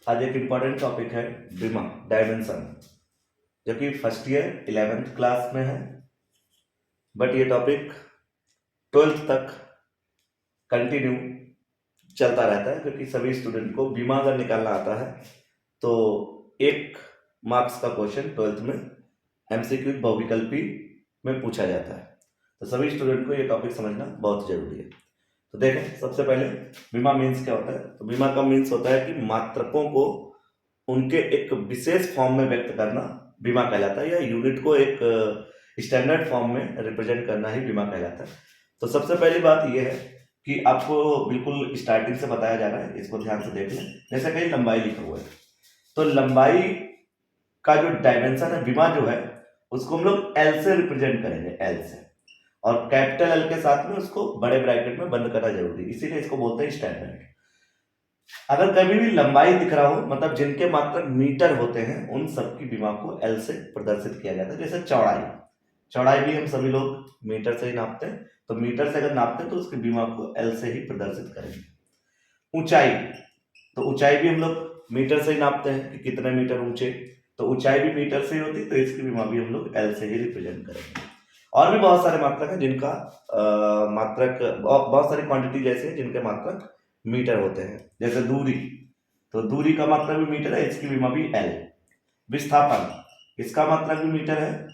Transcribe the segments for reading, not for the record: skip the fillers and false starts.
आज एक important topic है बीमा डायमेंशन, जो कि फर्स्ट ईयर 11th क्लास में है, बट ये टॉपिक 12th तक कंटिन्यू चलता रहता है क्योंकि सभी स्टूडेंट को बीमा अगर निकालना आता है तो 1 मार्क्स का क्वेश्चन 12th में एमसीक्यू बहुविकल्पी में पूछा जाता है। तो सभी स्टूडेंट को ये टॉपिक समझना बहुत जरूरी है। तो देखें, सबसे पहले बीमा मीन्स क्या होता है। तो बीमा का मीन्स होता है कि मात्रकों को उनके एक विशेष फॉर्म में व्यक्त करना बीमा कहलाता है, या यूनिट को एक स्टैंडर्ड फॉर्म में रिप्रेजेंट करना ही बीमा कहलाता है। तो सबसे पहली बात यह है कि आपको बिल्कुल स्टार्टिंग से बताया जा रहा है, इसको ध्यान से देख लें। जैसे कहीं लंबाई लिखा हुआ है, तो लंबाई का जो डायमेंशन है बीमा जो है उसको हम लोग एल से रिप्रेजेंट करेंगे, एल से, और कैपिटल एल के साथ में उसको बड़े ब्रैकेट में बंद करना जरूरी है, इसीलिए इसको बोलते हैं स्टैंडर्ड। अगर कभी भी लंबाई दिख रहा हो, मतलब जिनके मात्रक मीटर होते हैं, उन सबकी बीमा को एल से प्रदर्शित किया जाता है। जैसे चौड़ाई भी हम सभी लोग मीटर से ही नापते हैं, तो मीटर से अगर नापते हैं तो उसकी बीमा को एल से ही प्रदर्शित करेंगे। ऊंचाई, तो ऊंचाई भी हम लोग मीटर से ही नापते हैं कि कितने मीटर ऊंचे, तो ऊंचाई भी मीटर से ही होती है, तो इसकी बीमा भी हम लोग एल से ही रिप्रेजेंट करेंगे। और भी बहुत सारे मात्रक हैं जिनका मात्रक बहुत सारी क्वांटिटी जैसे जिनके मात्रक मीटर होते हैं। जैसे दूरी, तो दूरी का मात्रक भी मीटर है, इसकी बीमा भी एल। विस्थापन, इसका मात्रक भी मीटर है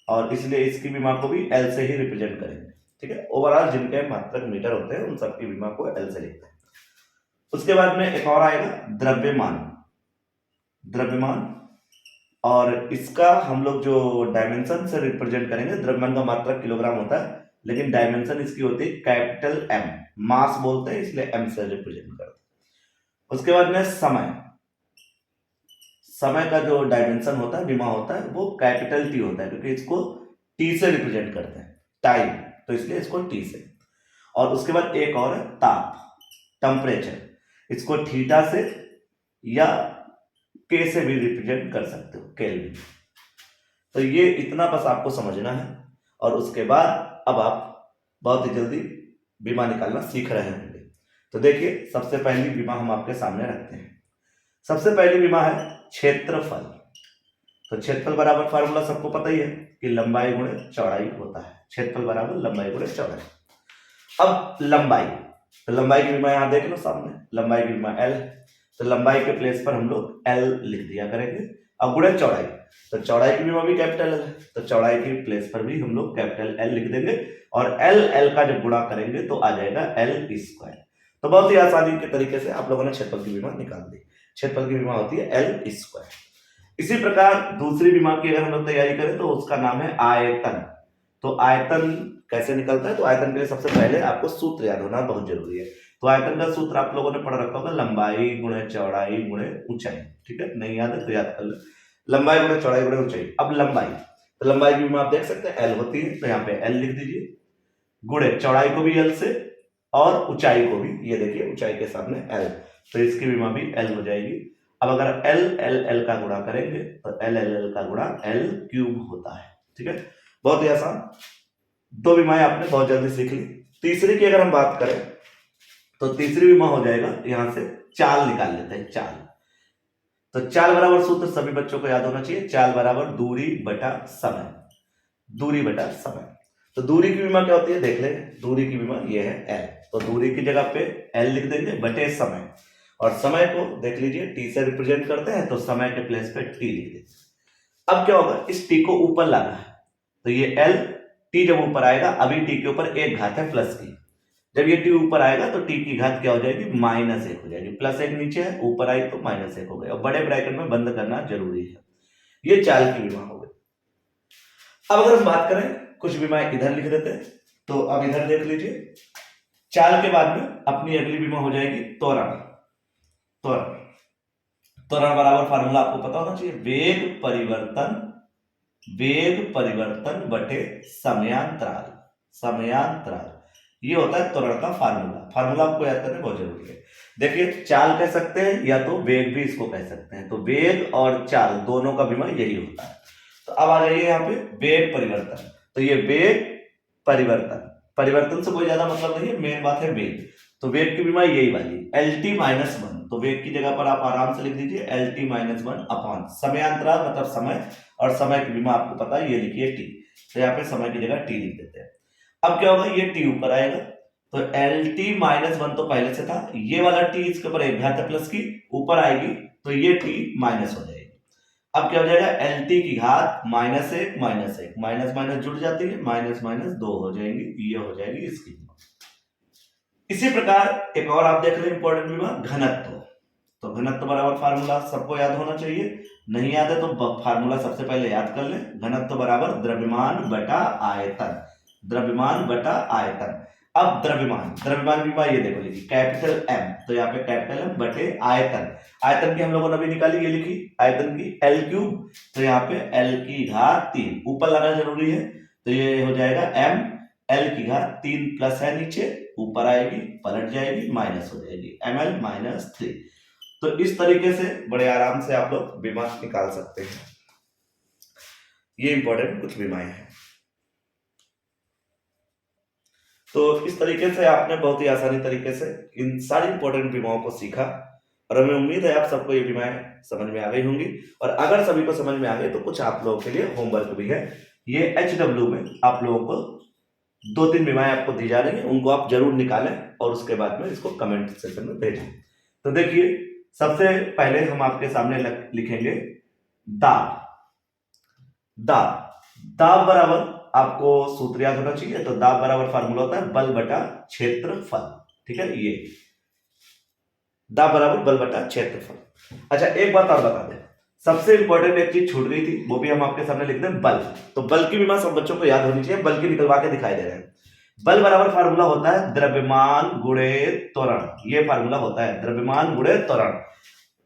और इसलिए इसकी बीमा को भी एल से ही रिप्रेजेंट करेंगे। ठीक है, ओवरऑल जिनके मात्रक मीटर होते हैं उन सबकी बीमा को एल से लिखते हैं। उसके बाद में एक और आएगा द्रव्यमान, और इसका हम लोग जो डायमेंशन से रिप्रेजेंट करेंगे, द्रव्यमान का मात्रक किलोग्राम होता है, लेकिन डायमेंशन इसकी होती है कैपिटल एम, मास बोलते हैं इसलिए एम से रिप्रेजेंट करते हैं। उसके बाद में समय का जो डायमेंशन होता है, बीमा होता है, वो कैपिटल टी होता है क्योंकि इसको टी से रिप्रेजेंट करते हैं, टाइम, तो इसलिए इसको टी से। और उसके बाद एक और है ताप, टेम्परेचर, इसको थीटा से या के से भी रिप्रेजेंट कर सकते हो, केल्विन। तो ये इतना बस आपको समझना है, और उसके बाद अब आप बहुत ही जल्दी बीमा निकालना सीख रहे होंगे। तो देखिए, सबसे पहली बीमा हम आपके सामने रखते हैं। सबसे पहली बीमा है क्षेत्रफल। तो क्षेत्रफल बराबर फार्मूला सबको पता ही है कि लंबाई गुणे चौड़ाई होता है। क्षेत्रफल बराबर लंबाई गुणे चौड़ाई। अब लंबाई, तो लंबाई की बीमा यहां देख लो सामने, लंबाई की बीमा एल है, तो लंबाई के प्लेस पर हम लोग एल लिख दिया करेंगे। अब गुणे चौड़ाई, तो चौड़ाई की बीमा भी कैपिटल एल है, तो चौड़ाई के प्लेस पर भी हम लोग कैपिटल एल लिख देंगे, और एल का जब गुणा करेंगे तो आ जाएगा एल स्क्वायर। तो बहुत ही आसानी के तरीके से आप लोगों ने क्षेत्रफल की बीमा निकाल दी। क्षेत्रफल की बीमा होती है एल स्क्वायर। इसी प्रकार दूसरी बीमा की अगर हम लोग तैयारी करें तो उसका नाम है आयतन। तो आयतन कैसे निकलता है, तो आयतन के लिए सबसे पहले आपको सूत्र याद होना बहुत जरूरी है। तो आयतन का सूत्र आप लोगों ने पढ़ रखा होगा, लंबाई गुणे चौड़ाई गुणे ऊंचाई। ठीक है, नहीं याद है तो याद कर लो, लंबाई गुणे चौड़ाई गुणे ऊंचाई। अब लंबाई, तो लंबाई की बीमा आप देख सकते हैं एल होती है, तो यहाँ पे एल लिख दीजिए, गुणे चौड़ाई को भी एल से और ऊंचाई को भी, ये देखिए ऊंचाई के सामने एल, तो इसकी बीमा भी एल हो जाएगी। अब अगर एल एल एल का गुणा करेंगे तो एल एल एल का गुणा एल क्यूब होता है। ठीक है, बहुत ही आसान, दो बीमाएं आपने बहुत जल्दी सीख ली। तीसरी की अगर हम बात करें तो तीसरी बीमा हो जाएगा, यहां से चाल निकाल लेते हैं, चाल। तो चाल बराबर सूत्र सभी बच्चों को याद होना चाहिए, चाल बराबर दूरी बटा समय, दूरी बटा समय। तो दूरी की बीमा क्या होती है देख ले, दूरी की बीमा ये है एल, तो दूरी की जगह पे एल लिख देंगे बटे समय, और समय को देख लीजिए टी से रिप्रेजेंट करते हैं, तो समय के प्लेस पे टी लिख देंगे। अब क्या होगा, इस टी को ऊपर लाना है, तो ये एल, टी जब ऊपर आएगा, अभी टी के ऊपर एक घात है प्लस की, जब ये टी ऊपर आएगा तो टी की घात क्या हो जाएगी, -1 हो जाएगी। +1 नीचे है, ऊपर आई तो -1 हो गया, और बड़े ब्रैकेट में बंद करना जरूरी है। ये चाल की बीमा हो गई। अब अगर हम बात करें, कुछ बीमाएं इधर लिख देते हैं, तो अब इधर देख लीजिए, चाल के बाद में अपनी अगली बीमा हो जाएगी त्वरण। त्वरण बराबर फार्मूला आपको पता होना चाहिए, वेग परिवर्तन बटे समयांतराल, ये होता है त्वरण का फार्मूला आपको याद करना बहुत जरूरी है। देखिए, चाल कह सकते हैं या तो वेग भी इसको कह सकते हैं, तो वेग और चाल दोनों का बीमा यही होता है। तो अब आ जाइए यहाँ पे वेग परिवर्तन, तो ये वेग परिवर्तन से कोई ज्यादा मतलब नहीं है, मेन बात है वेग। तो वेग की विमा यही वाली LT माइनस वन, तो वेग की जगह पर आप आराम से लिख दीजिए LT माइनस वन अपॉन समयांतराल मतलब समय, और समय की विमा आपको पता है ये लिखिए T, तो यहाँ पे समय की जगह T लिख देते हैं। अब क्या होगा, ये T ऊपर आएगा तो LT माइनस वन तो पहले से था, ये वाला T इसके ऊपर एक घात प्लस की ऊपर आएगी तो ये T माइनस हो जाएगी। अब क्या हो जाएगा, LT की घात माइनस एक माइनस माइनस जुड़ जाती है, माइनस माइनस दो हो जाएंगी, ये हो जाएगी इसकी। इसी प्रकार एक और आप देख लें इंपॉर्टेंट विमा घनत्व, तो घनत्व बराबर फार्मूला सबको याद होना चाहिए, नहीं याद है तो फार्मूला सबसे पहले याद कर लें। घनत्व बराबर द्रव्यमान बटा आयतन, द्रव्यमान बटा आयतन। अब द्रव्यमान विमा ये देखो लिखी कैपिटल M, तो यहाँ पे कैपिटल M बटे आयतन, आयतन की हम लोगों ने अभी निकाली, ये लिखी आयतन की L क्यूब, तो यहाँ पे L की घात 3 ऊपर लाना जरूरी है, तो ये हो जाएगा M L की घात 3 प्लस है नीचे, ऊपर आएगी पलट जाएगी माइनस हो जाएगी ml माइनस 3। तो इस तरीके से बड़े आराम से आप लोग विमा निकाल सकते हैं। ये इंपॉर्टेंट कुछ विमाएं हैं। तो इस तरीके से आपने बहुत ही आसानी तरीके से इन सारी इंपॉर्टेंट विमाओं को सीखा, और हमें उम्मीद है आप सबको ये विमाएं समझ में आ गई होंगी। और अगर सभी को समझ में आ गई तो कुछ आप लोगों के लिए होमवर्क भी है, ये HW में आप लोगों को 2-3 विमाएं आपको दी जा रही है, उनको आप जरूर निकालें और उसके बाद में इसको कमेंट सेक्शन में भेजें। तो देखिए सबसे पहले हम आपके सामने लिखेंगे दाब। दाब बराबर आपको सूत्र याद होना चाहिए, तो दाब बराबर फार्मूला होता है बल बटा क्षेत्रफल, ठीक है, ये दाब बराबर बल बटा क्षेत्रफल। अच्छा एक बात और बता दें, सबसे इंपॉर्टेंट एक चीज छूट गई थी, वो भी हम आपके सामने लिख दें, बल। तो बल की विमा सब बच्चों को याद होनी चाहिए, बल की निकलवा के दिखाई दे रहे हैं। बल बराबर फार्मूला होता है द्रव्यमान गुणे त्वरण, ये फार्मूला होता है द्रव्यमान गुणे त्वरण।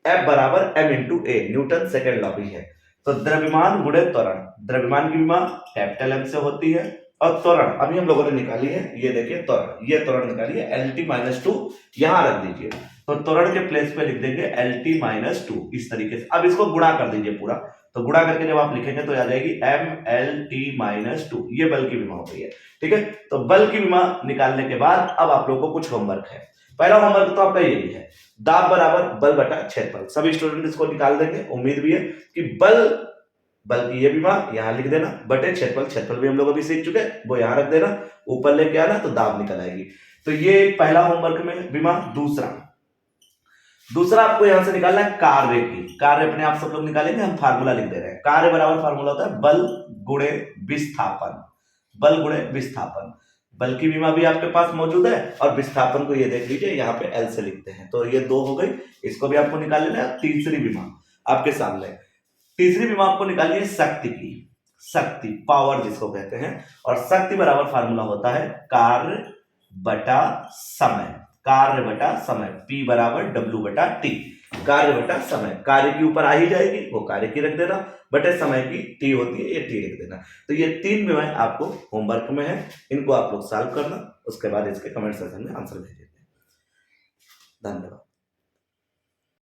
F बराबर m इंटू ए, न्यूटन सेकेंड लॉ भी है। तो द्रव्यमान गुणे त्वरण, द्रव्यमान की विमा कैपिटल M से होती है, और त्वरण अभी हम लोगों ने निकाली है, ये देखिए त्वरण, ये त्वरण निकाली है LT माइनस 2, यहां रख दीजिए, तो त्वरण के प्लेस पे लिख देंगे LT माइनस 2 इस तरीके से। अब इसको गुणा कर दीजिए पूरा, तो गुणा करके जब आप लिखेंगे तो आ जाएगी MLT माइनस 2, ये बल की विमा हो गई है, ठीक है। तो बल की विमा निकालने के बाद अब आप लोगों को कुछ होमवर्क है। पहला होमवर्क तो आपका यही है, दाब बराबर बल बटा क्षेत्रफल, सभी स्टूडेंट इसको निकाल देंगे, उम्मीद भी है कि बल की ये विमा यहां लिख देना, बटे क्षेत्रफल भी हम लोग अभी सीख चुके हैं, वो यहां रख देना, ऊपर लेके आना तो दाब निकल आएगी। तो ये पहला होमवर्क में विमा। दूसरा आपको यहां से निकालना है कार्य की, कार्य अपने आप सब लोग निकालेंगे, हम फार्मूला लिख दे रहे हैं। कार्य बराबर फार्मूला होता है बल गुणे विस्थापन, बल गुणे विस्थापन। बल की विमा भी आपके पास मौजूद है, और विस्थापन को ये देख लीजिए यहाँ पे L से लिखते हैं, तो ये 2 हो गई, इसको भी आपको निकाल लेना है। तीसरी विमा आपके सामने, तीसरी विमा आपको निकालिए शक्ति की, शक्ति पावर जिसको कहते हैं, और शक्ति बराबर फार्मूला होता है कार्य बटा समय, कार्य बटा समय, P बराबर W बटा T, कार्य बटा समय, कार्य की ऊपर आ ही जाएगी, वो कार्य की रख देना, बटे समय की T होती है, ये T लिख देना। तो ये 3 विमाएं आपको होमवर्क में है, इनको आप लोग सॉल्व करना, उसके बाद इसके कमेंट सेक्शन में आंसर भेज देते हैं। धन्यवाद।